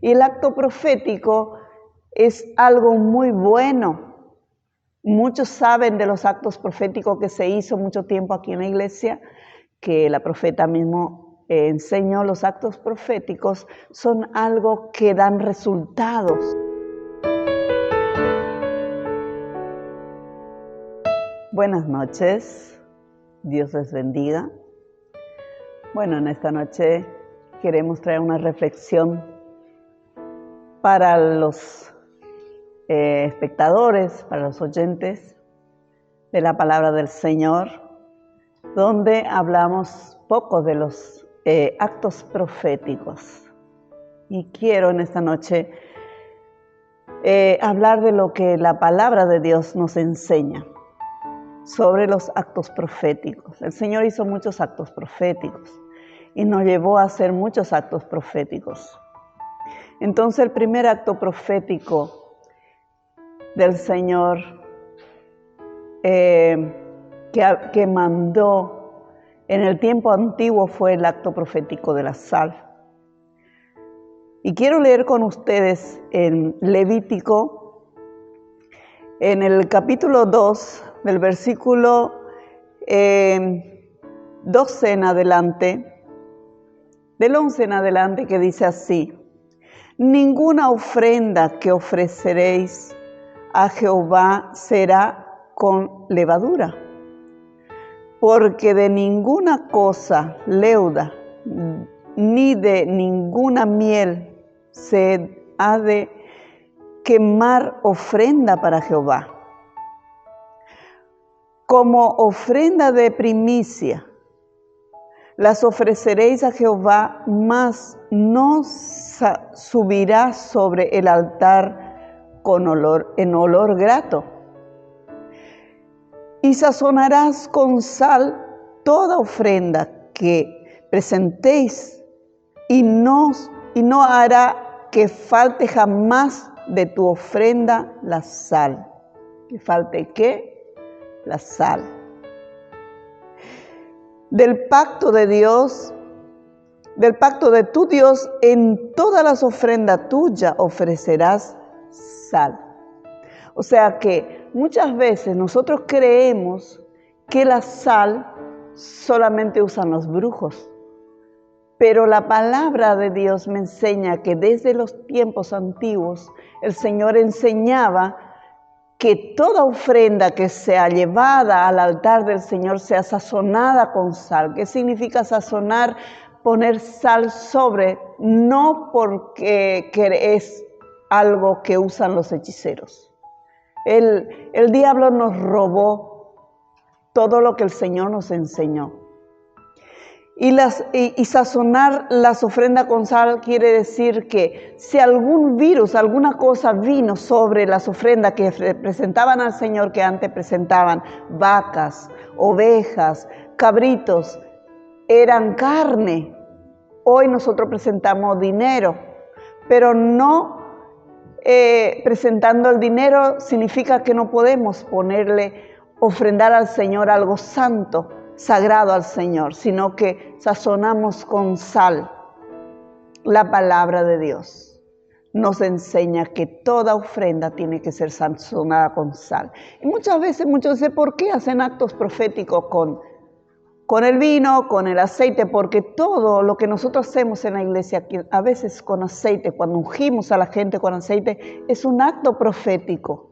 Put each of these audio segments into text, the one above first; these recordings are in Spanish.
Y el acto profético es algo muy bueno. Muchos saben de los actos proféticos que se hizo mucho tiempo aquí en la iglesia, que la profeta mismo enseñó. Los actos proféticos son algo que dan resultados. Buenas noches, Dios les bendiga. Bueno, en esta noche queremos traer una reflexión para los espectadores, para los oyentes de la palabra del Señor, donde hablamos poco de los actos proféticos. Y quiero en esta noche hablar de lo que la palabra de Dios nos enseña sobre los actos proféticos. El Señor hizo muchos actos proféticos y nos llevó a hacer muchos actos proféticos. Entonces, el primer acto profético del Señor que mandó en el tiempo antiguo fue el acto profético de la sal. Y quiero leer con ustedes en Levítico, en el capítulo 2, del versículo 12 en adelante, del 11 en adelante, que dice así: ninguna ofrenda que ofreceréis a Jehová será con levadura, porque de ninguna cosa leuda, ni de ninguna miel se ha de quemar ofrenda para Jehová. Como ofrenda de primicia las ofreceréis a Jehová, mas no subirá sobre el altar en olor grato. Y sazonarás con sal toda ofrenda que presentéis, y no hará que falte jamás de tu ofrenda la sal. ¿Que falte qué? La sal. Del pacto de Dios, del pacto de tu Dios, en todas las ofrendas tuyas ofrecerás sal. O sea que muchas veces nosotros creemos que la sal solamente usan los brujos. Pero la palabra de Dios me enseña que desde los tiempos antiguos el Señor enseñaba que toda ofrenda que sea llevada al altar del Señor sea sazonada con sal. ¿Qué significa sazonar? Poner sal sobre, no porque es algo que usan los hechiceros. El diablo nos robó todo lo que el Señor nos enseñó. Y sazonar las ofrendas con sal quiere decir que si algún virus, alguna cosa vino sobre las ofrendas que presentaban al Señor, que antes presentaban vacas, ovejas, cabritos, eran carne. Hoy nosotros presentamos dinero, pero no presentando el dinero significa que no podemos ofrendar al Señor algo santo, sagrado al Señor, sino que sazonamos con sal. La palabra de Dios nos enseña que toda ofrenda tiene que ser sazonada con sal. Y muchas veces muchos dicen, ¿por qué hacen actos proféticos con el vino, con el aceite? Porque todo lo que nosotros hacemos en la iglesia, a veces con aceite, cuando ungimos a la gente con aceite, es un acto profético.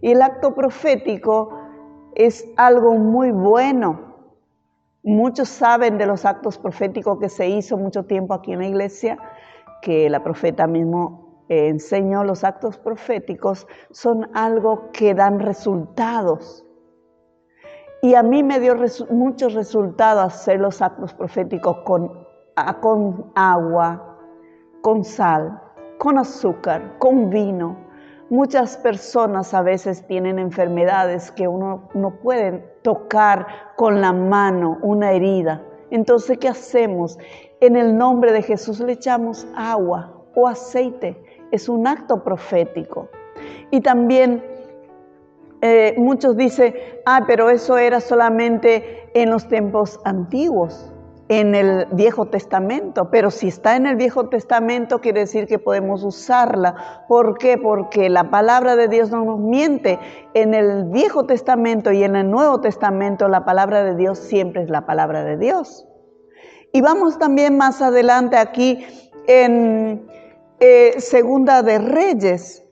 Y el acto profético es algo muy bueno. Muchos saben de los actos proféticos que se hizo mucho tiempo aquí en la iglesia, que la profeta mismo enseñó. Los actos proféticos son algo que dan resultados. Y a mí me dio muchos resultados hacer los actos proféticos con agua, con sal, con azúcar, con vino. Muchas personas a veces tienen enfermedades que uno no puede tocar con la mano, una herida. Entonces, ¿qué hacemos? En el nombre de Jesús le echamos agua o aceite. Es un acto profético. Y también muchos dicen, pero eso era solamente en los tiempos antiguos. en el Viejo Testamento, pero si está en el Viejo Testamento quiere decir que podemos usarla. ¿Por qué? Porque la palabra de Dios no nos miente. En el Viejo Testamento y en el Nuevo Testamento la palabra de Dios siempre es la palabra de Dios. Y vamos también más adelante aquí en Segunda de Reyes,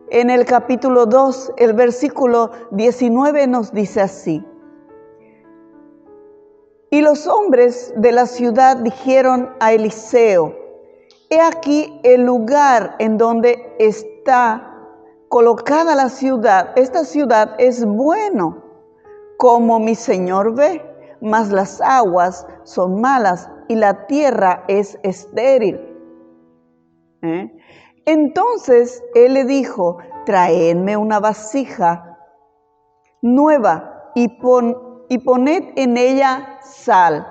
en el capítulo 2, el versículo 19 nos dice así: y los hombres de la ciudad dijeron a Eliseo: he aquí el lugar en donde está colocada la ciudad. Esta ciudad es bueno, como mi señor ve, mas las aguas son malas y la tierra es estéril. Entonces él le dijo: traedme una vasija nueva y poned en ella sal.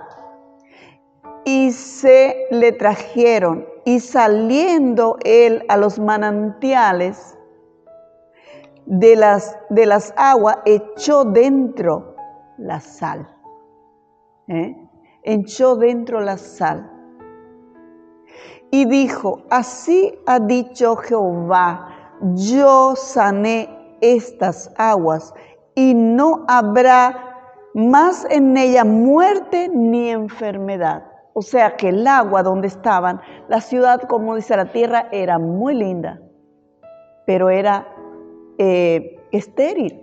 Y se le trajeron, y saliendo él a los manantiales de las aguas, echó dentro la sal. Echó dentro la sal. Y dijo: así ha dicho Jehová, yo sané estas aguas, y no habrá más en ella muerte ni enfermedad. O sea que el agua donde estaban, la ciudad, como dice la tierra, era muy linda, pero era estéril.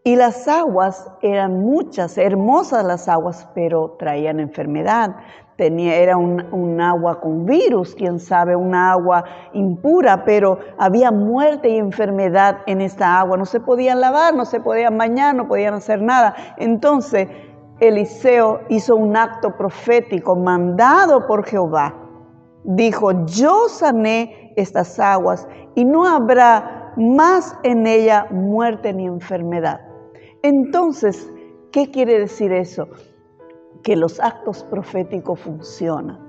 Y las aguas eran muchas, hermosas las aguas, pero traían enfermedad. Era un agua con virus, quién sabe, una agua impura, pero había muerte y enfermedad en esta agua. No se podían lavar, no se podían bañar, no podían hacer nada. Entonces Eliseo hizo un acto profético mandado por Jehová. Dijo: yo sané estas aguas y no habrá más en ella muerte ni enfermedad. Entonces, ¿qué quiere decir eso? Que los actos proféticos funcionan.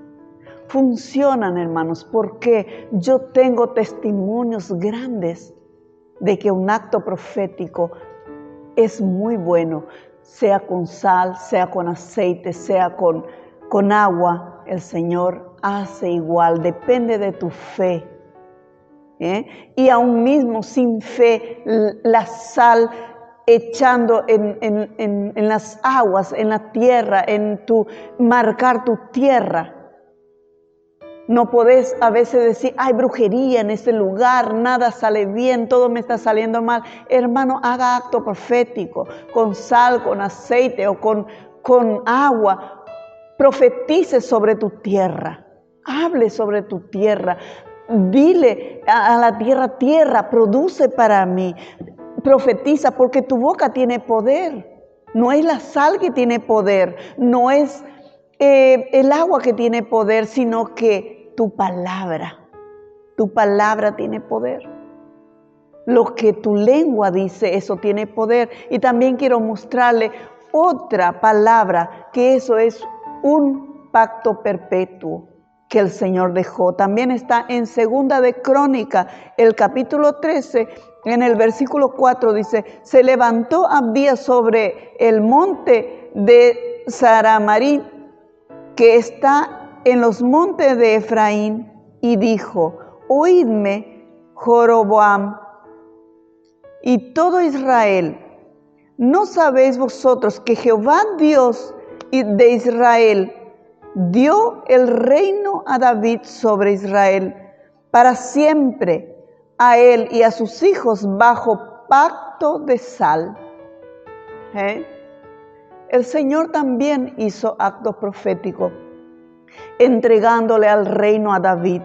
Funcionan, hermanos, porque yo tengo testimonios grandes de que un acto profético es muy bueno, sea con sal, sea con aceite, sea con agua. El Señor hace igual, depende de tu fe. Y aún mismo sin fe, la sal echando en las aguas, en la tierra, marcar tu tierra. No podés a veces decir: hay brujería en este lugar, nada sale bien, todo me está saliendo mal. Hermano, haga acto profético, con sal, con aceite o con agua. Profetice sobre tu tierra, hable sobre tu tierra. Dile a la tierra: tierra, produce para mí. Profetiza, porque tu boca tiene poder. No es la sal que tiene poder, no es el agua que tiene poder, sino que tu palabra tiene poder. Lo que tu lengua dice, eso tiene poder. Y también quiero mostrarle otra palabra, que eso es un pacto perpetuo que el Señor dejó. También está en Segunda de Crónica, el capítulo 13, en el versículo 4 dice: se levantó Abdías sobre el monte de Saramarí, que está en los montes de Efraín, y dijo: oídme, Joroboam y todo Israel, ¿no sabéis vosotros que Jehová Dios de Israel dio el reino a David sobre Israel para siempre, a él y a sus hijos bajo pacto de sal? El Señor también hizo acto profético, entregándole al reino a David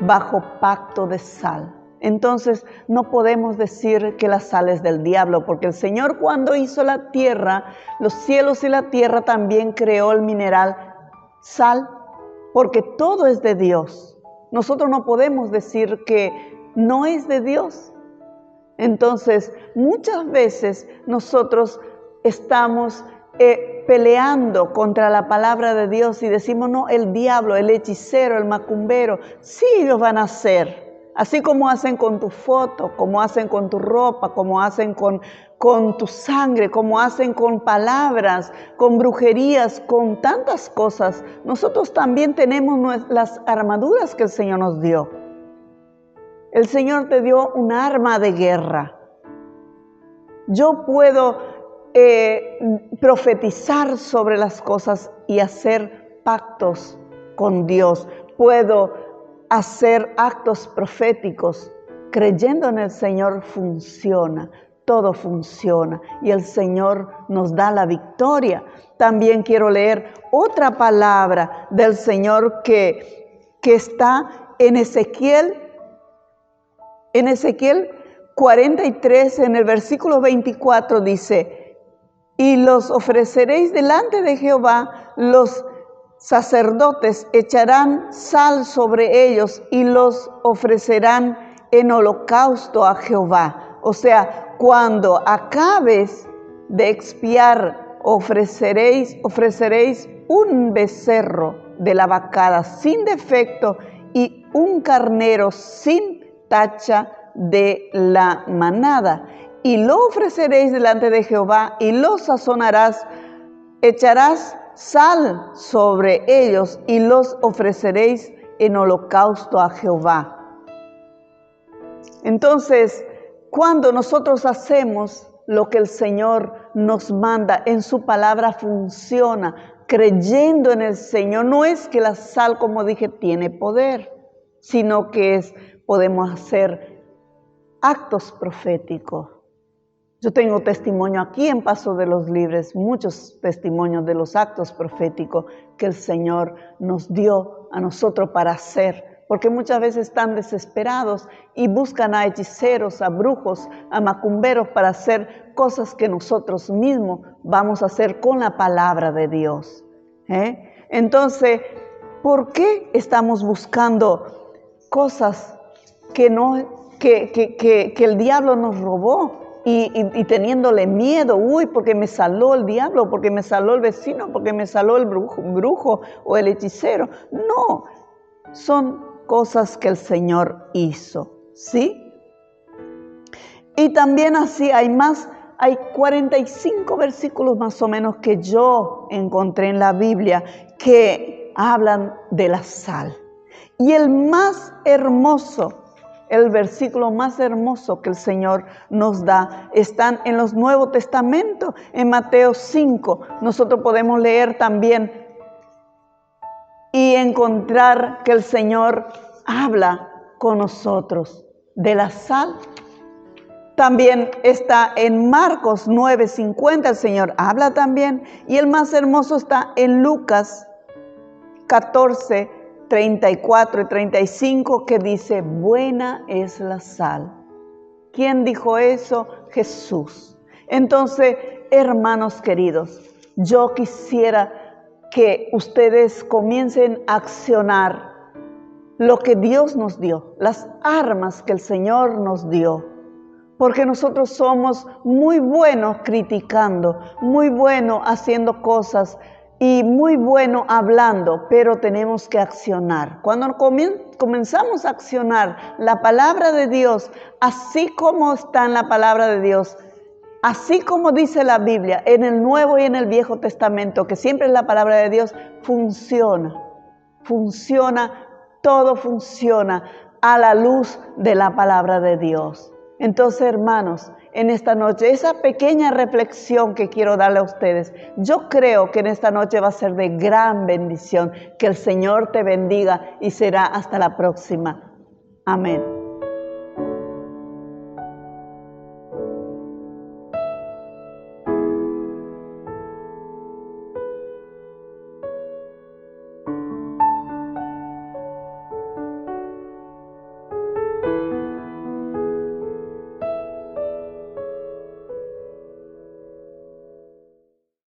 bajo pacto de sal. Entonces no podemos decir que la sal es del diablo, porque el Señor, cuando hizo la tierra, los cielos y la tierra, también creó el mineral sal, porque todo es de Dios. Nosotros no podemos decir que no es de Dios. Entonces, muchas veces nosotros estamos peleando contra la palabra de Dios y decimos: no, el diablo, el hechicero, el macumbero, sí, ellos van a hacer. Así como hacen con tu foto, como hacen con tu ropa, como hacen con tu sangre, como hacen con palabras, con brujerías, con tantas cosas. Nosotros también tenemos las armaduras que el Señor nos dio. El Señor te dio un arma de guerra. Yo puedo profetizar sobre las cosas y hacer pactos con Dios. Puedo hacer actos proféticos. Creyendo en el Señor funciona, todo funciona y el Señor nos da la victoria. También quiero leer otra palabra del Señor que está en Ezequiel 43, en el versículo 24 dice: y los ofreceréis delante de Jehová, los sacerdotes echarán sal sobre ellos y los ofrecerán en holocausto a Jehová. O sea, cuando acabes de expiar, ofreceréis un becerro de la vacada sin defecto y un carnero sin tacha de la manada. Y lo ofreceréis delante de Jehová y lo sazonarás, echarás sal sobre ellos y los ofreceréis en holocausto a Jehová. Entonces, cuando nosotros hacemos lo que el Señor nos manda, en su palabra funciona, creyendo en el Señor. No es que la sal, como dije, tiene poder, sino que podemos hacer actos proféticos. Yo tengo testimonio aquí en Paso de los Libres, muchos testimonios de los actos proféticos que el Señor nos dio a nosotros para hacer, porque muchas veces están desesperados y buscan a hechiceros, a brujos, a macumberos para hacer cosas que nosotros mismos vamos a hacer con la palabra de Dios. Entonces, ¿por qué estamos buscando cosas que el diablo nos robó? Y teniéndole miedo, porque me saló el diablo, porque me saló el vecino, porque me saló el brujo o el hechicero. No, son cosas que el Señor hizo, ¿sí? Y también así hay 45 versículos más o menos que yo encontré en la Biblia que hablan de la sal. Y el más hermoso, el versículo más hermoso que el Señor nos da, están en los Nuevos Testamentos, en Mateo 5. Nosotros podemos leer también y encontrar que el Señor habla con nosotros de la sal. También está en Marcos 9:50, el Señor habla también. Y el más hermoso está en Lucas 14:34 y 35, que dice: buena es la sal. ¿Quién dijo eso? Jesús. Entonces, hermanos queridos, yo quisiera que ustedes comiencen a accionar lo que Dios nos dio, las armas que el Señor nos dio. Porque nosotros somos muy buenos criticando, muy buenos haciendo cosas y muy buenos hablando, pero tenemos que accionar. Cuando comenzamos a accionar la palabra de Dios, así como está en la palabra de Dios, así como dice la Biblia, en el Nuevo y en el Viejo Testamento, que siempre es la palabra de Dios, funciona, todo funciona a la luz de la palabra de Dios. Entonces, hermanos, en esta noche, esa pequeña reflexión que quiero darle a ustedes, yo creo que en esta noche va a ser de gran bendición. Que el Señor te bendiga y será hasta la próxima. Amén.